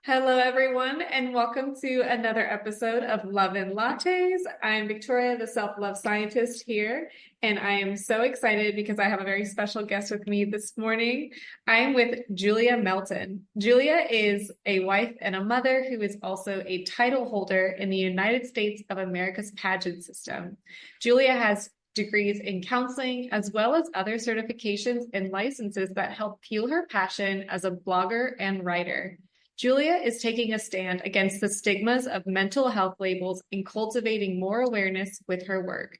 Hello, everyone, and welcome to another episode of Love and Lattes. I'm Victoria, the self-love scientist here, and I am so excited because I have a very special guest with me this morning. I'm with Julia Melton. Julia is a wife and a mother who is also a title holder in the United States of America's pageant system. Julia has degrees in counseling, as well as other certifications and licenses that help fuel her passion as a blogger and writer. Julia is taking a stand against the stigmas of mental health labels and cultivating more awareness with her work.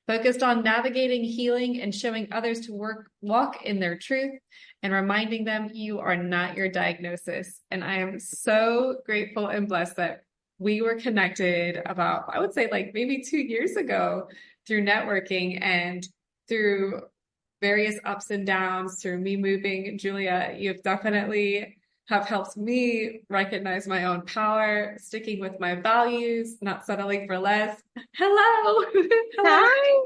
Focused on navigating, healing, and showing others to walk in their truth and reminding them you are not your diagnosis. And I am so grateful and blessed that we were connected about, I would say like maybe 2 years ago through networking and through various ups and downs, through me moving. Julia, you've definitely have helped me recognize my own power, sticking with my values, not settling for less. Hello. Hello. Hi,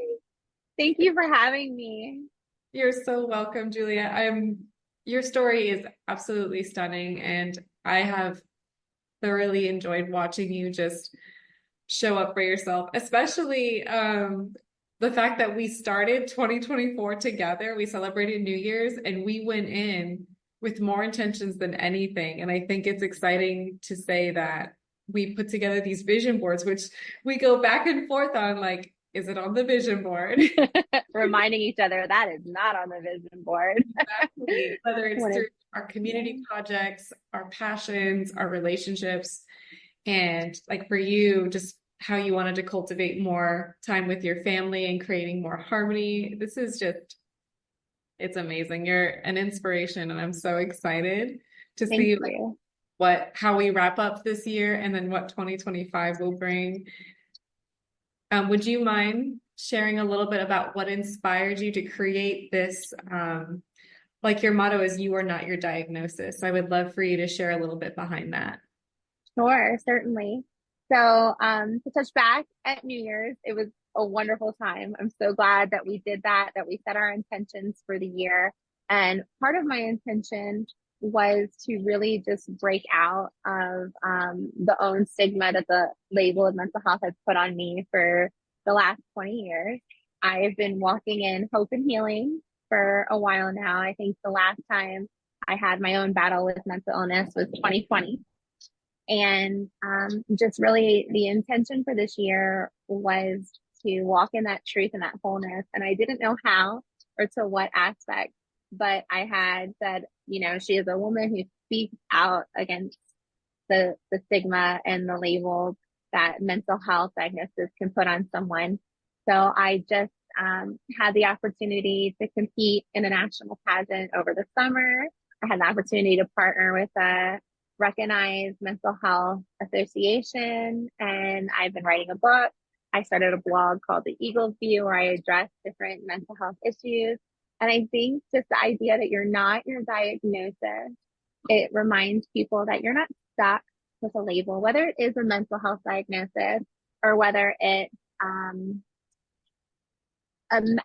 thank you for having me. You're so welcome, Julia. Your story is absolutely stunning, and I have thoroughly enjoyed watching you just show up for yourself, especially the fact that we started 2024 together. We celebrated New Year's and we went in with more intentions than anything. And I think it's exciting to say that we put together these vision boards, which we go back and forth on, like, is it on the vision board? Reminding each other that is not on the vision board. Exactly. Whether it's When through it's, our community projects, our passions, our relationships, and like for you, just how you wanted to cultivate more time with your family and creating more harmony. This is just it's amazing. You're an inspiration, and I'm so excited to Thank see you. how we wrap up this year and then what 2025 will bring. Would you mind sharing a little bit about what inspired you to create this? Like your motto is "You are not your diagnosis." I would love for you to share a little bit behind that. Sure, certainly. To touch back at New Year's, it was a wonderful time. I'm so glad that we did that we set our intentions for the year. And part of my intention was to really just break out of the own stigma that the label of mental health has put on me for the last 20 years. I've been walking in hope and healing for a while now. I think the last time I had my own battle with mental illness was 2020. And just really the intention for this year was to walk in that truth and that wholeness. And I didn't know how or to what aspect, but I had said, she is a woman who speaks out against the stigma and the labels that mental health diagnosis can put on someone. So I just had the opportunity to compete in a national pageant over the summer. I had the opportunity to partner with a recognized mental health association, and I've been writing a book. I started a blog called The Eagle's View where I address different mental health issues. And I think just the idea that you're not your diagnosis, it reminds people that you're not stuck with a label, whether it is a mental health diagnosis or whether it's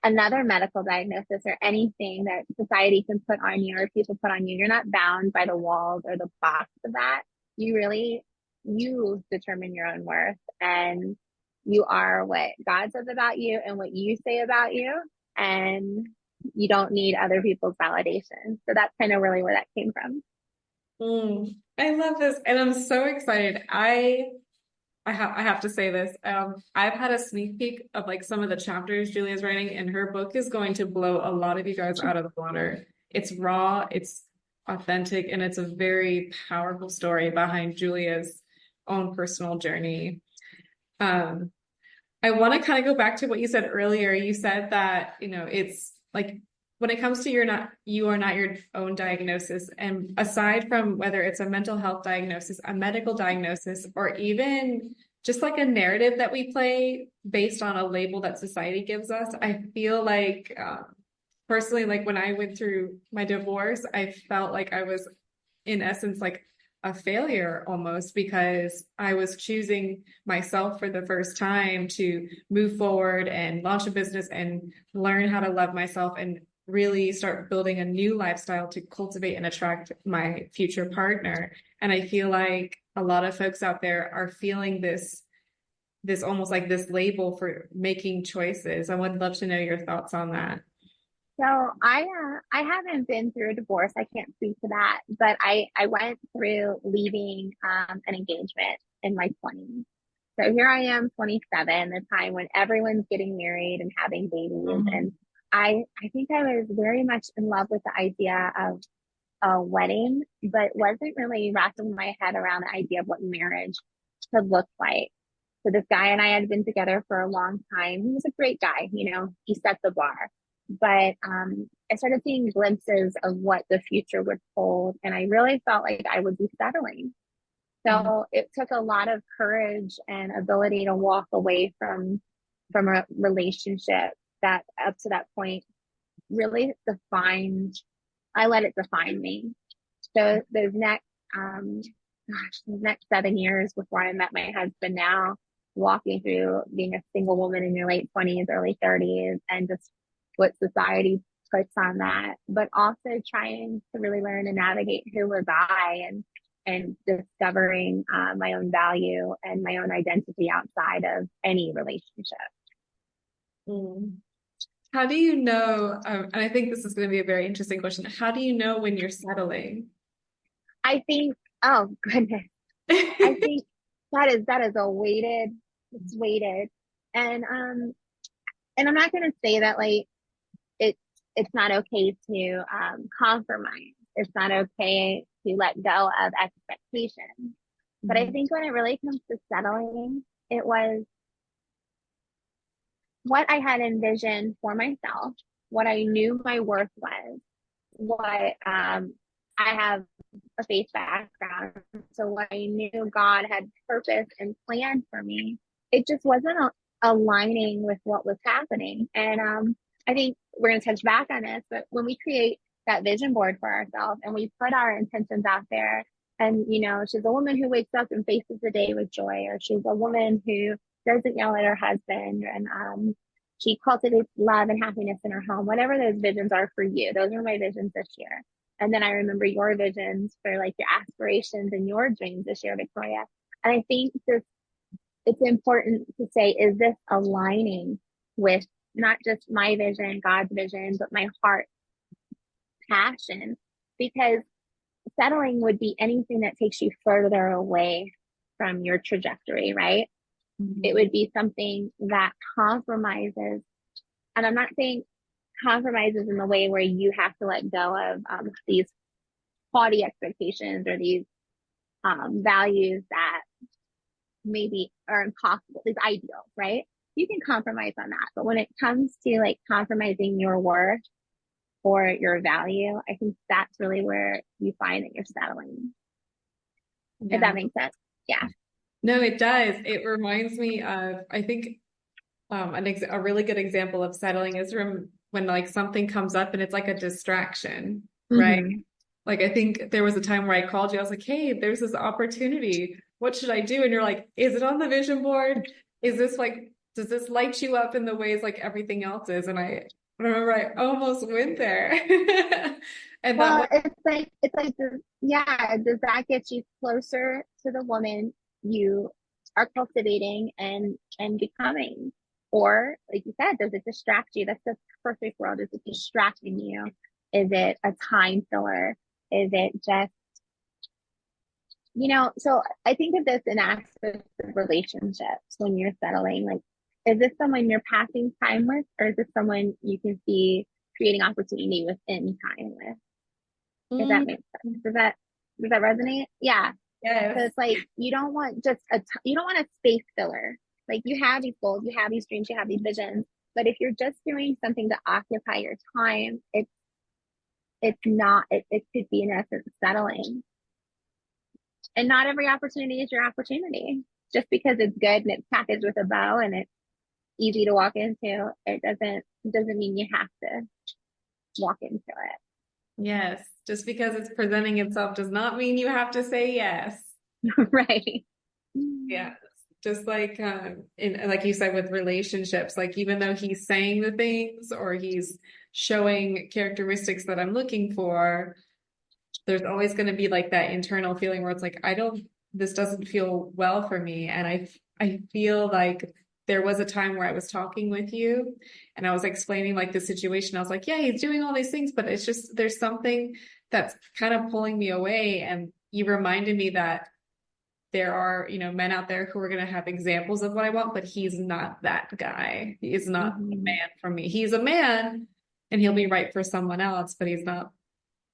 another medical diagnosis or anything that society can put on you or people put on you. You're not bound by the walls or the box of that. You determine your own worth, and you are what God says about you and what you say about you. And you don't need other people's validation. So that's kind of really where that came from. I love this, and I'm so excited. I have to say this. I've had a sneak peek of like some of the chapters Julia's writing, and her book is going to blow a lot of you guys out of the water. It's raw, it's authentic, and it's a very powerful story behind Julia's own personal journey. I want to kind of go back to what you said earlier. You said that, it's like when it comes to you are not your own diagnosis. And aside from whether it's a mental health diagnosis, a medical diagnosis, or even just like a narrative that we play based on a label that society gives us, I feel like personally, like when I went through my divorce, I felt like I was in essence like a failure almost because I was choosing myself for the first time to move forward and launch a business and learn how to love myself and really start building a new lifestyle to cultivate and attract my future partner. And I feel like a lot of folks out there are feeling this almost like this label for making choices. I would love to know your thoughts on that. So I haven't been through a divorce. I can't speak to that, but I went through leaving an engagement in my 20s. So here I am, 27, the time when everyone's getting married and having babies. And I think I was very much in love with the idea of a wedding, but wasn't really wrapping my head around the idea of what marriage could look like. So this guy and I had been together for a long time. He was a great guy, you know, he set the bar. But I started seeing glimpses of what the future would hold, and I really felt like I would be settling. Mhm. So it took a lot of courage and ability to walk away from a relationship that up to that point really defined, I let it define me. So those next those next 7 years before I met my husband now, walking through being a single woman in your late 20s, early 30s, and just what society puts on that, but also trying to really learn and navigate who was I, and discovering my own value and my own identity outside of any relationship. Mm. How do you know, and I think this is going to be a very interesting question. How do you know when you're settling? I think, oh goodness, I think that is a weighted, it's weighted, and and I'm not going to say that like it's it's not okay to compromise. It's not okay to let go of expectations. But I Mhm. think when it really comes to settling, it was what I had envisioned for myself, what I knew my worth was, what I have a faith background, so what I knew God had purpose and planned for me. It just wasn't aligning with what was happening. And I think we're going to touch back on this, but when we create that vision board for ourselves and we put our intentions out there, and you know, she's a woman who wakes up and faces the day with joy, or she's a woman who doesn't yell at her husband, and she cultivates love and happiness in her home. Whatever those visions are for you, those are my visions this year. And then I remember your visions for like your aspirations and your dreams this year, Victoria. And I think this, it's important to say, is this aligning with not just my vision, God's vision, but my heart passion? Because settling would be anything that takes you further away from your trajectory, right? It Mhm. would be something that compromises. And I'm not saying compromises in the way where you have to let go of these haughty expectations or these values that maybe are impossible, these ideals, right? You can compromise on that. But when it comes to like compromising your worth or your value, I think that's really where you find that you're settling. If Yeah. that makes sense. Yeah. No, it does. It reminds me of, I think, a really good example of settling is when like something comes up and it's like a distraction, right? Mm-hmm. Like I think there was a time where I called you. I was like, "Hey, there's this opportunity. What should I do?" And you're like, "Is it on the vision board? Is this like, does this light you up in the ways like everything else is?" And I remember I almost went there. And that Well, was, it's like yeah, does that get you closer to the woman you are cultivating and becoming? Or like you said, does it distract you? That's the perfect world. Is it distracting you? Is it a time filler? Is it just, you know, so I think of this in aspects of relationships when you're settling, like, is this someone you're passing time with, or is this someone you can see creating opportunity within time with? If mm, that makes sense. Does that resonate? Yeah. So yes, it's like you don't want just you don't want a space filler. Like you have these goals, you have these dreams, you have these visions, but if you're just doing something to occupy your time, it's not it could be in essence settling. And not every opportunity is your opportunity. Just because it's good and it's packaged with a bow and it's easy to walk into, it doesn't mean you have to walk into yes. Just because it's presenting itself does not mean you have to say yes. it. Right. Yeah. Just like in like you said with relationships, like even though he's saying the things or he's showing characteristics that I'm looking for, there's always going to be like that internal feeling where it's like, this doesn't feel well for me. And I feel like there was a time where I was talking with you and I was explaining like the situation. I was like, yeah, he's doing all these things, but it's just, there's something that's kind of pulling me away. And you reminded me that there are, men out there who are going to have examples of what I want, but he's not that guy. He is not a Mm-hmm. man for me. He's a man and he'll be right for someone else, but he's not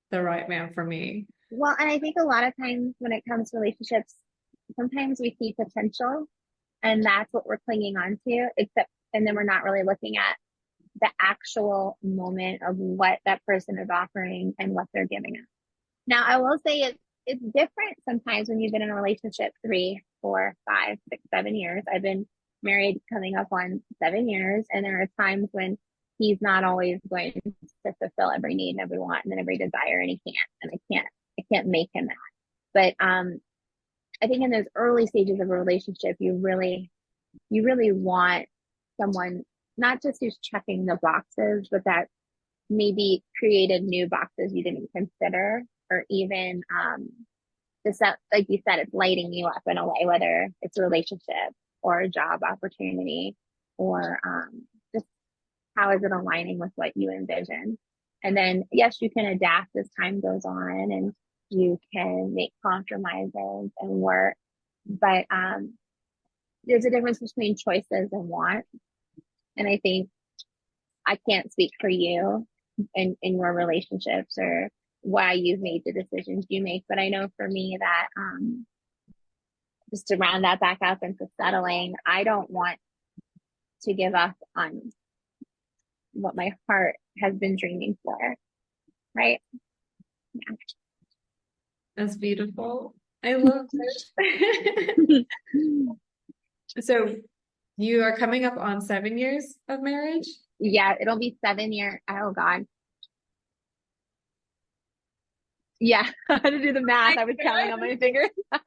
the right man for me. Well, and I think a lot of times when it comes to relationships, sometimes we see potential and that's what we're clinging on to, and then we're not really looking at the actual moment of what that person is offering and what they're giving us. Now, I will say it's different sometimes when you've been in a relationship 3, 4, 5, 6, 7 years. I've been married coming up on 7 years, and there are times when he's not always going to fulfill every need and every want and every desire, and he can't, and I can't make him that. But I think in those early stages of a relationship, you really want someone not just who's checking the boxes, but that maybe created new boxes you didn't consider, or even just that, like you said, it's lighting you up in a way, whether it's a relationship or a job opportunity, or just how is it aligning with what you envision. And then, yes, you can adapt as time goes on and you can make compromises and work, but there's a difference between choices and want. And I think I can't speak for you in your relationships or why you've made the decisions you make, but I know for me that just to round that back up into settling, I don't want to give up on what my heart has been dreaming for, right? Yeah. That's beautiful. I love it. So you are coming up on 7 years of marriage? Yeah, it'll be 7 years. Oh God. Yeah, I had to do the math. I was counting on my fingers. I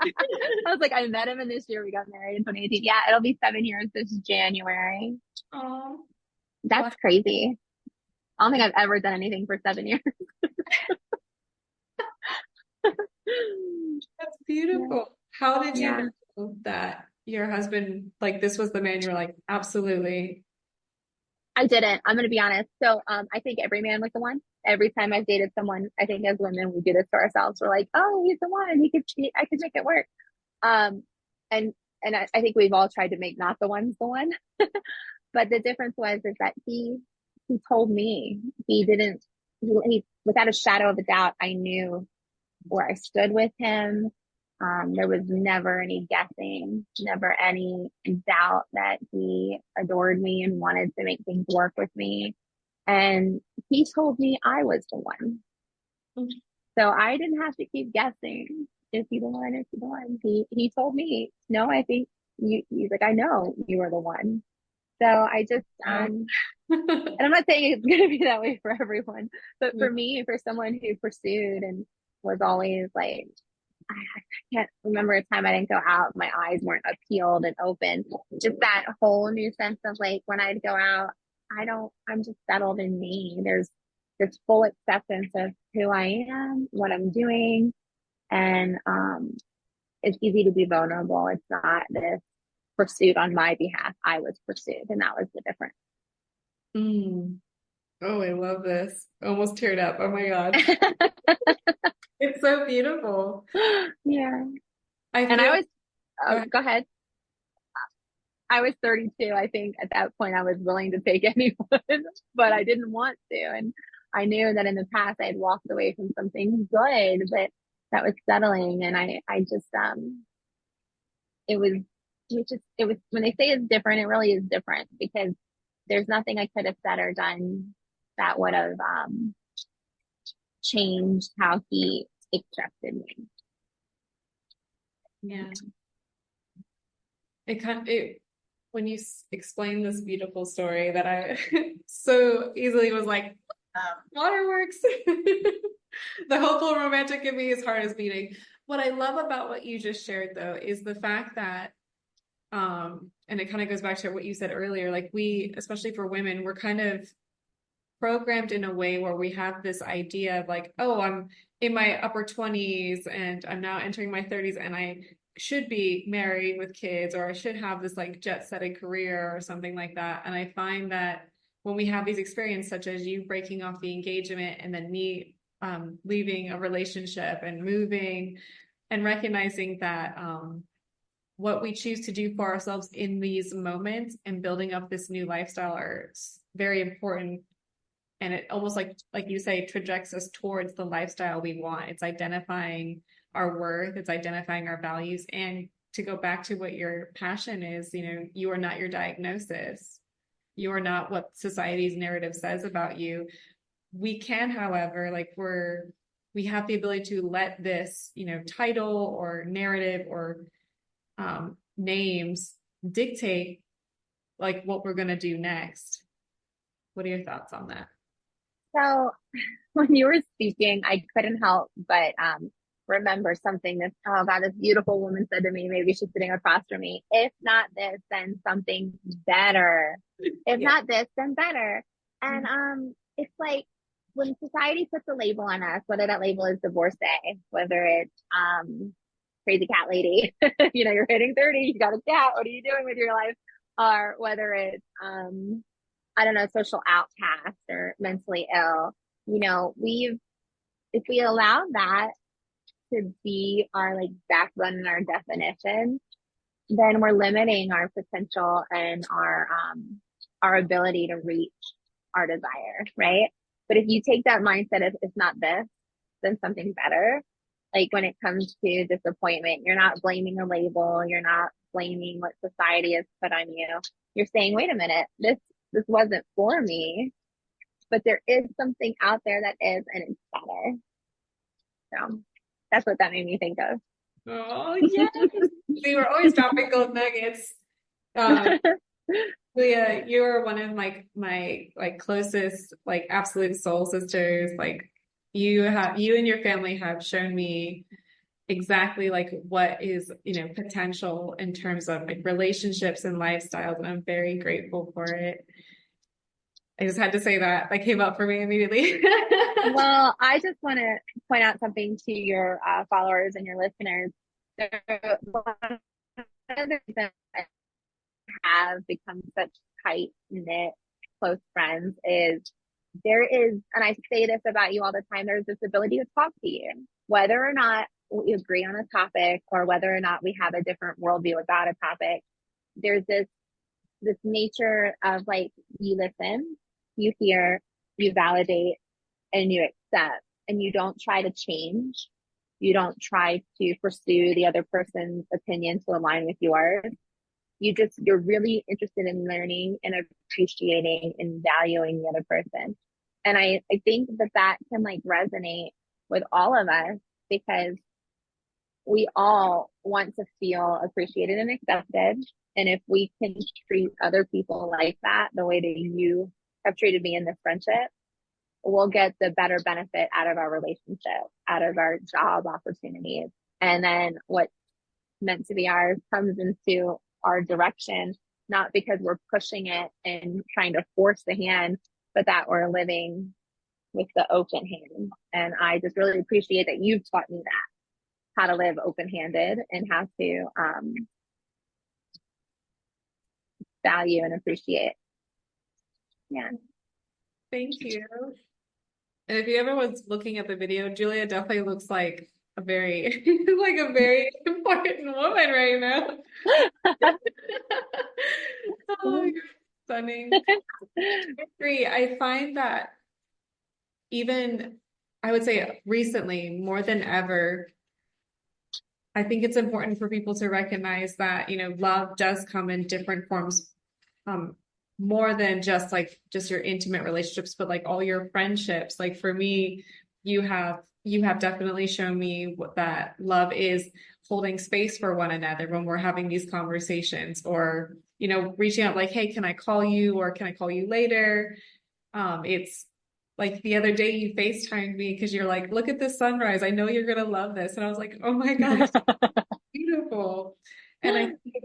was like, I met him, and this year we got married in 2018. Yeah, it'll be 7 years this January. Oh, That's crazy. I don't think I've ever done anything for 7 years. that's beautiful. How did you Yeah. know that your husband, like this was the man you were like, absolutely? I didn't. I'm going to be honest. So, I think every man was the one. Every time I've dated someone, I think as women, we do this to ourselves. We're like, oh, he's the one. I could make it work. Um, and, I think we've all tried to make not the ones the one. But the difference is that he told me he didn't, he, without a shadow of a doubt, I knew where I stood with him. There was never any guessing, never any doubt that he adored me and wanted to make things work with me. And he told me I was the one. So I didn't have to keep guessing. Is he the one? Is he the one? He told me, no, I think he's like, I know you are the one. So I just, and I'm not saying it's going to be that way for everyone, but for me, for someone who pursued and was always like, I can't remember a time I didn't go out, my eyes weren't peeled and open. Just that whole new sense of like, when I'd go out, I'm just settled in me. There's this full acceptance of who I am, what I'm doing. And, it's easy to be vulnerable. It's not this pursuit on my behalf. I was pursued, and that was the difference. Mm. Oh, I love this. Almost teared up. Oh my God. It's so beautiful. Yeah. I And feel, go ahead. I was 32. I think at that point I was willing to take anyone, but I didn't want to. And I knew that in the past I had walked away from something good, but that was settling. And I just, it was, it was, when they say it's different, it really is different because there's nothing I could have said or done that would have, changed how he accepted me. yeah. It when you explain this beautiful story that I so easily was like, waterworks. The hopeful romantic in me, his heart is beating. What I love about what you just shared though is the fact that and it kind of goes back to what you said earlier, like we, especially for women, we're kind of programmed in a way where we have this idea of like, oh, I'm in my upper 20s and I'm now entering my 30s and I should be married with kids, or I should have this like jet-setted career or something like that. And I find that when we have these experiences, such as you breaking off the engagement and then me leaving a relationship and moving and recognizing that what we choose to do for ourselves in these moments and building up this new lifestyle are very important. And it almost like you say, trajects us towards the lifestyle we want. It's identifying our worth, it's identifying our values. And to go back to what your passion is, you are not your diagnosis. You are not what society's narrative says about you. We can, however, we have the ability to let this, title or narrative or names dictate like what we're going to do next. What are your thoughts on that? So when you were speaking, I couldn't help but remember something that, oh God, this beautiful woman said to me, maybe she's sitting across from me. If not this, then something better. If not this, then better. And it's like when society puts a label on us, whether that label is divorcee, whether it's crazy cat lady, you're hitting 30, you got a cat, what are you doing with your life? Or whether it's I don't know, social outcast or mentally ill, if we allow that to be our like backbone and our definition, then we're limiting our potential and our ability to reach our desire, right? But if you take that mindset of it's not this, then something better. Like when it comes to disappointment, you're not blaming a label, you're not blaming what society has put on you. You're saying, wait a minute, this wasn't for me, but there is something out there that is, and it's better. So that's what that made me think of. Oh, yes. We were always dropping gold nuggets. Julia, you're one of my like closest, like absolute soul sisters. Like you and your family have shown me exactly like what is, potential in terms of like relationships and lifestyles. And I'm very grateful for it. I just had to say that came up for me immediately. Well, I just want to point out something to your followers and your listeners. One of the reasons I have become such tight knit, close friends is there is, and I say this about you all the time, there's this ability to talk to you, whether or not we agree on a topic or whether or not we have a different worldview about a topic. There's this nature of like, you listen, you hear, you validate, and you accept, and you don't try to change. You don't try to pursue the other person's opinion to align with yours. You're really interested in learning and appreciating and valuing the other person. And I think that can like resonate with all of us because we all want to feel appreciated and accepted. And if we can treat other people like that, the way that you have treated me in this friendship, we'll get the better benefit out of our relationship, out of our job opportunities. And then what's meant to be ours comes into our direction, not because we're pushing it and trying to force the hand, but that we're living with the open hand. And I just really appreciate that you've taught me that, how to live open-handed and how to value and appreciate. Yeah. Thank you. And if you ever was looking at the video, Julia definitely looks like a very like a very important woman right now. Oh, you're stunning. I agree. I find that even I would say recently more than ever, I think it's important for people to recognize that, love does come in different forms, more than just your intimate relationships, but like all your friendships. Like for me, you have definitely shown me that love is holding space for one another when we're having these conversations, or, reaching out like, hey, can I call you, or can I call you later? It's like the other day you FaceTimed me because you're like, look at this sunrise. I know you're going to love this. And I was like, oh my gosh, beautiful. And I think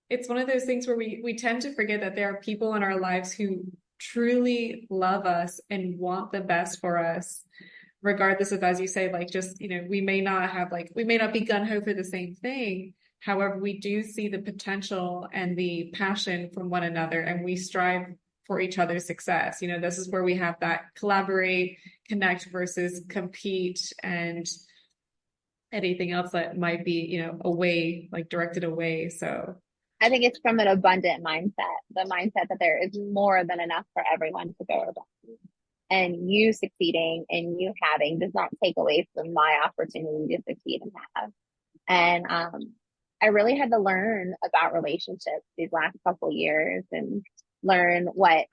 it's one of those things where we tend to forget that there are people in our lives who truly love us and want the best for us, regardless of, as you say, like just, we may not have we may not be gung-ho for the same thing. However, we do see the potential and the passion from one another, and we strive for each other's success. This is where we have that collaborate, connect versus compete and anything else that might be, away, like directed away. So I think it's from an abundant mindset, the mindset that there is more than enough for everyone to go about. And you succeeding and you having does not take away from my opportunity to succeed and have. And I really had to learn about relationships these last couple years and learn what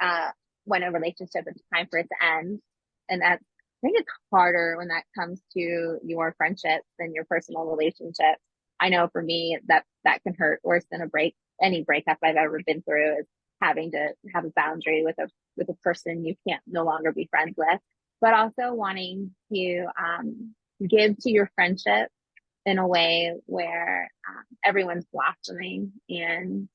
when a relationship is time for it to end. And that's, I think it's harder when that comes to your friendships and your personal relationships. I know for me that can hurt worse than any breakup I've ever been through is having to have a boundary with a person you can't no longer be friends with, but also wanting to give to your friendship in a way where everyone's blossoming and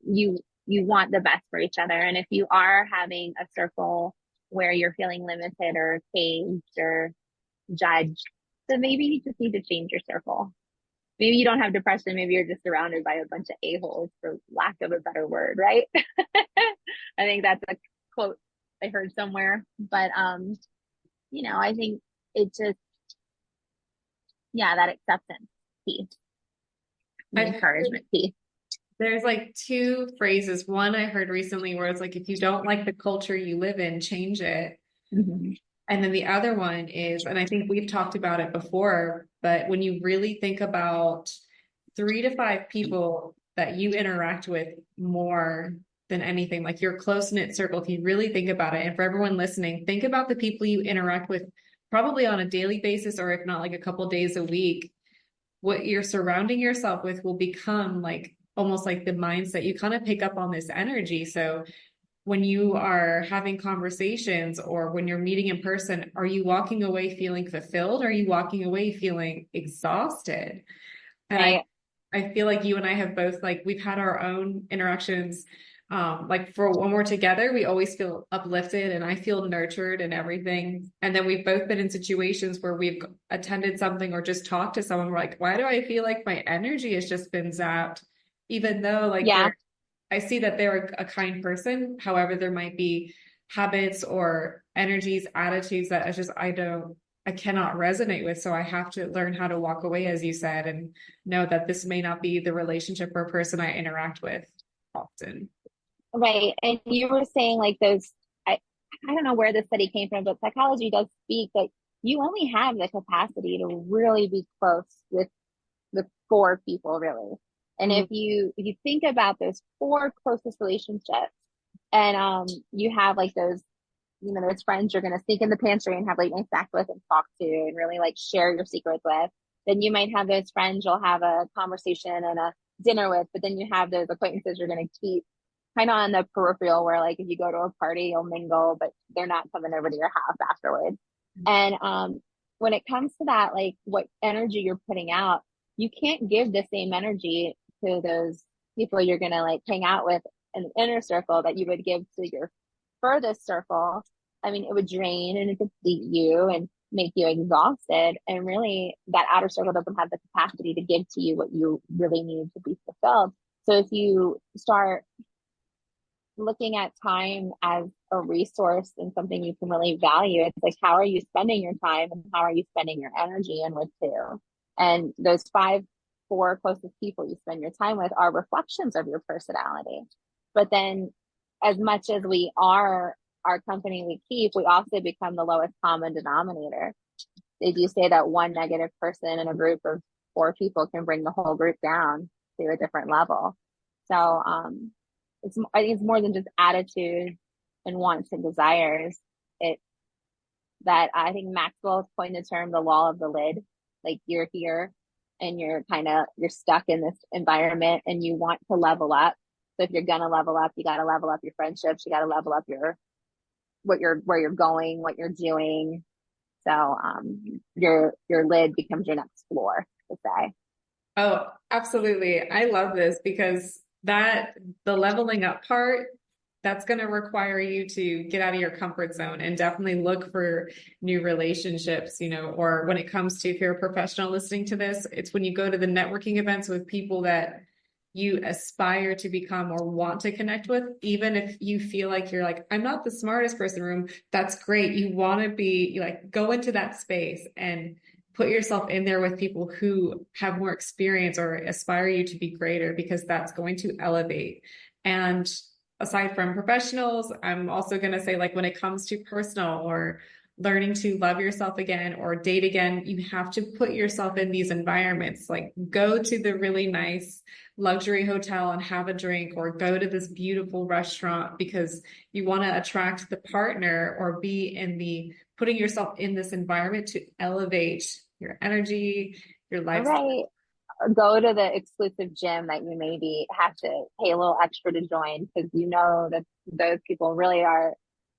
you want the best for each other. And if you are having a circle where you're feeling limited or caged or judged, then maybe you just need to change your circle. Maybe you don't have depression. Maybe you're just surrounded by a bunch of a-holes, for lack of a better word, right? I think that's a quote I heard somewhere. But I think it just, yeah, that acceptance piece, the encouragement piece. There's like two phrases. One I heard recently where it's like, if you don't like the culture you live in, change it. Mm-hmm. And then the other one is, and I think we've talked about it before, but when you really think about 3 to 5 people that you interact with more than anything, like your close-knit circle, if you really think about it, and for everyone listening, think about the people you interact with probably on a daily basis, or if not like a couple days a week. What you're surrounding yourself with will become like almost like the mindset. You kind of pick up on this energy. So when you are having conversations or when you're meeting in person, are you walking away feeling fulfilled? Or are you walking away feeling exhausted? And I feel like you and I have both, like, we've had our own interactions. Like for when we're together, we always feel uplifted and I feel nurtured and everything. And then we've both been in situations where we've attended something or just talked to someone. We're like, why do I feel like my energy has just been zapped? Even though I see that they're a kind person. However, there might be habits or energies, attitudes that I cannot resonate with. So I have to learn how to walk away, as you said, and know that this may not be the relationship or person I interact with often. Right. And you were saying like I don't know where the study came from, but psychology does speak that you only have the capacity to really be close with the 4 people, really. And if you think about those 4 closest relationships and you have like those friends you're going to sneak in the pantry and have late night snack with and talk to and really like share your secrets with, then you might have those friends you'll have a conversation and a dinner with, but then you have those acquaintances you're going to keep kind of on the peripheral where like if you go to a party you'll mingle but they're not coming over to your house afterwards. And when it comes to that, like what energy you're putting out, you can't give the same energy to those people you're going to like hang out with in the inner circle that you would give to your furthest circle. I mean, it would drain and it could deplete you and make you exhausted. And really, that outer circle doesn't have the capacity to give to you what you really need to be fulfilled. So if you start looking at time as a resource and something you can really value, it's like, how are you spending your time and how are you spending your energy and with who? And those 4 closest people you spend your time with are reflections of your personality. But then as much as we are our company we keep, we also become the lowest common denominator. They do say that one negative person in a group of 4 people can bring the whole group down to a different level. So I think it's more than just attitude and wants and desires. That I think Maxwell coined the term the law of the lid. Like you're here and you're stuck in this environment and you want to level up. So if you're gonna level up, you gotta level up your friendships, you gotta level up where you're going, what you're doing. So your lid becomes your next floor, to say. Oh, absolutely. I love this because the leveling up part, that's going to require you to get out of your comfort zone and definitely look for new relationships, or when it comes to, if you're a professional listening to this, it's when you go to the networking events with people that you aspire to become or want to connect with, even if you feel like you're like, I'm not the smartest person in the room, that's great. You want to be like, go into that space and put yourself in there with people who have more experience or aspire you to be greater, because that's going to elevate. And aside from professionals, I'm also going to say, like, when it comes to personal or learning to love yourself again or date again, you have to put yourself in these environments. Like, go to the really nice luxury hotel and have a drink, or go to this beautiful restaurant, because you want to attract the partner or be in the putting yourself in this environment to elevate your energy, your All lifestyle. right. Go to the exclusive gym that you maybe have to pay a little extra to join, because you know that those people really are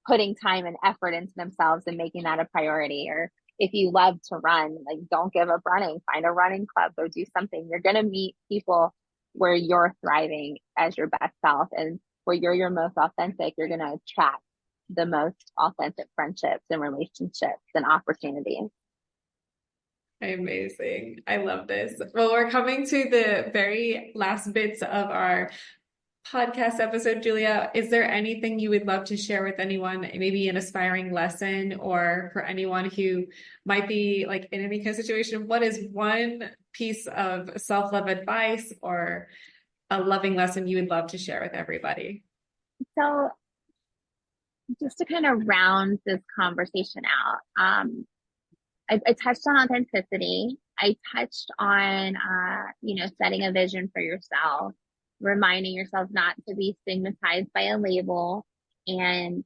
putting time and effort into themselves and making that a priority. Or if you love to run, like, don't give up running, find a running club or do something. You're going to meet people where you're thriving as your best self, and where you're your most authentic. You're going to attract the most authentic friendships and relationships and opportunities. Amazing. I love this. Well, we're coming to the very last bits of our podcast episode, Julia. Is there anything you would love to share with anyone, maybe an aspiring lesson, or for anyone who might be like in any kind of situation? What is one piece of self-love advice or a loving lesson you would love to share with everybody? So, just to kind of round this conversation out, I touched on authenticity. I touched on, setting a vision for yourself, reminding yourself not to be stigmatized by a label, and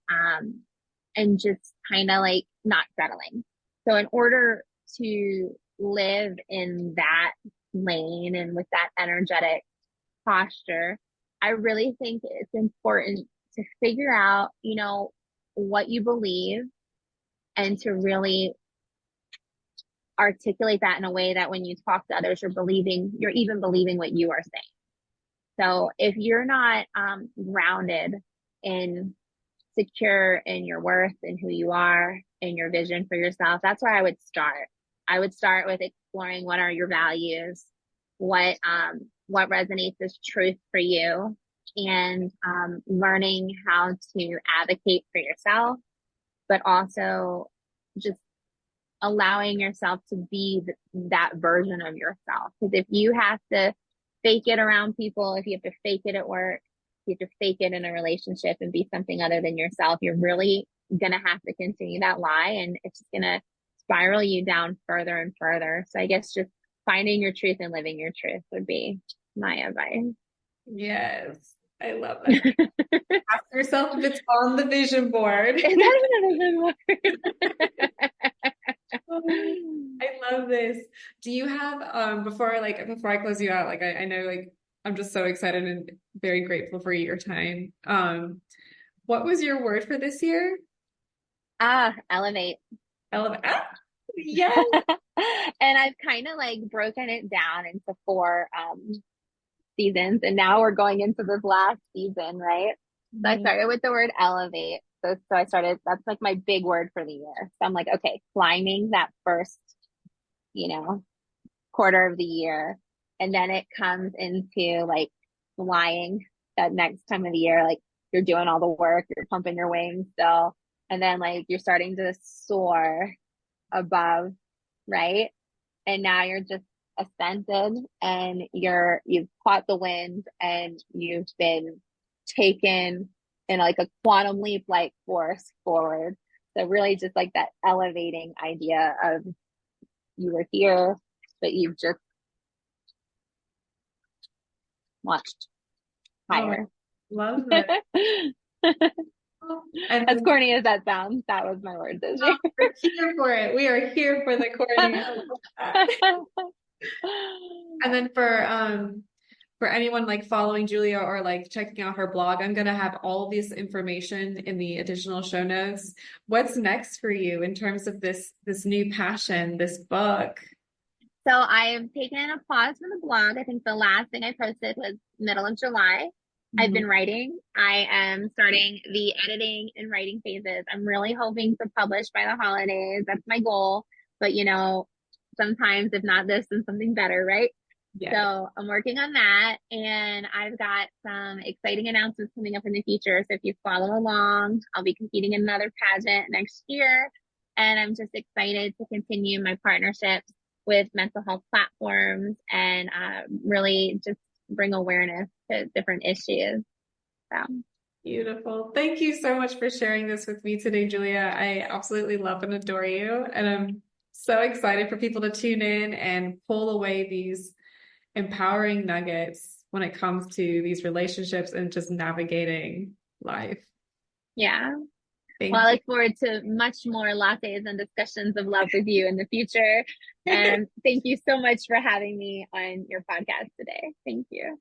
just kind of like not settling. So in order to live in that lane and with that energetic posture, I really think it's important to figure out, what you believe, and to really articulate that in a way that when you talk to others, you're even believing what you are saying. So if you're not grounded and secure in your worth and who you are and your vision for yourself, that's where I would start. I would start with exploring what are your values, what resonates as truth for you, and learning how to advocate for yourself, but also just allowing yourself to be that version of yourself. Because if you have to fake it around people, if you have to fake it at work, you have to fake it in a relationship and be something other than yourself, you're really going to have to continue that lie, and it's just going to spiral you down further and further. So I guess just finding your truth and living your truth would be my advice. Yes, I love that. Ask yourself if it's on the vision board. Is that on the vision board? I love this. Do you have before I close you out, like I know, like, I'm just so excited and very grateful for your time. What was your word for this year? Elevate. Elevate. Ah, yes. And I've kind of like broken it down into 4 seasons, and now we're going into this last season, right? So I started with the word elevate. So I started, that's like my big word for the year. So I'm like, okay, climbing that first, quarter of the year. And then it comes into like flying that next time of the year. Like, you're doing all the work, you're pumping your wings still. And then like you're starting to soar above, right? And now you're just ascended, and you've caught the wind, and you've been taken in like a quantum leap like force forward. So really just like that elevating idea of you were here, but you've just launched higher. Oh, love that. And as corny as that sounds, that was my word this year. We're here for it. We are here for the corny. And then for anyone like following Julia or like checking out her blog, I'm gonna have all this information in the additional show notes. What's next for you in terms of this new passion, this book? So I've taken a pause from the blog. I think the last thing I posted was middle of July. I've Mhm. been writing. I am starting the editing and writing phases. I'm really hoping to publish by the holidays. That's my goal. But sometimes if not this, then something better, right? Yes. So I'm working on that, and I've got some exciting announcements coming up in the future. So if you follow along, I'll be competing in another pageant next year. And I'm just excited to continue my partnerships with mental health platforms and really just bring awareness to different issues. So, Beautiful. Thank you so much for sharing this with me today, Julia. I absolutely love and adore you. And I'm so excited for people to tune in and pull away these empowering nuggets when it comes to these relationships and just navigating life. yeah. Well, Thank I you. look forward to much more lattes and discussions of love with you in the future. And thank you so much for having me on your podcast today. Thank you.